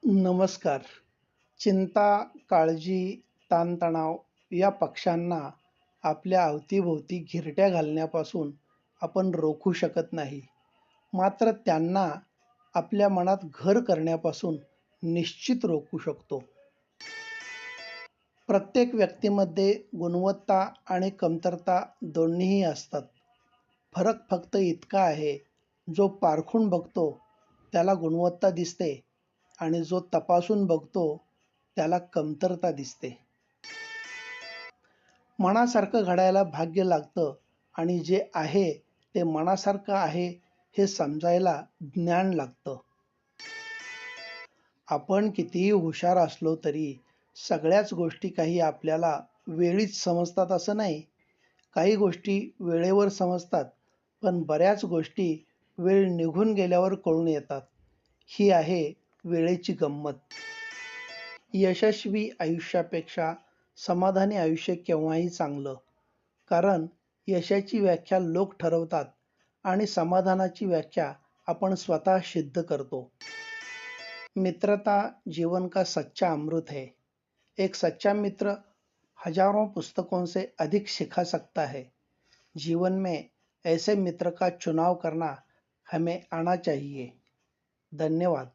नमस्कार. चिंता, काळजी, ताणतणाव या पक्ष्यांना आपल्या अवतीभोवती घिरट्या घालण्यापासून आपण रोखू शकत नाही. मात्र त्यांना आपल्या मनात घर करण्यापासून निश्चित रोखू शकतो. प्रत्येक व्यक्तीमध्ये गुणवत्ता आणि कमतरता दोन्हीही असतात. फरक फक्त इतका आहे, जो पारखून बघतो त्याला गुणवत्ता दिसते आणि जो तपासून बघतो त्याला कमतरता दिसते. मनासारखं घडायला भाग्य लागतं आणि जे आहे ते मनासारखं आहे हे समजायला ज्ञान लागतं. आपण कितीही हुशार असलो तरी सगळ्याच गोष्टी काही आपल्याला वेळीच समजतात असं नाही. काही गोष्टी वेळेवर समजतात, पण बऱ्याच गोष्टी वेळ निघून गेल्यावर कळून येतात. ही आहे वेळेची गंमत. यशस्वी आयुष्यापेक्षा समाधानी आयुष्य केव्हाही चांगलं. कारण यशाची व्याख्या लोक ठरवतात आणि समाधानाची व्याख्या आपण स्वतः सिद्ध करतो. मित्रता जीवन का सच्चा अमृत है. एक सच्चा मित्र हजारों पुस्तकों से अधिक सिखा सकता है. जीवन में ऐसे मित्र का चुनाव करना हमें आना चाहिए. धन्यवाद.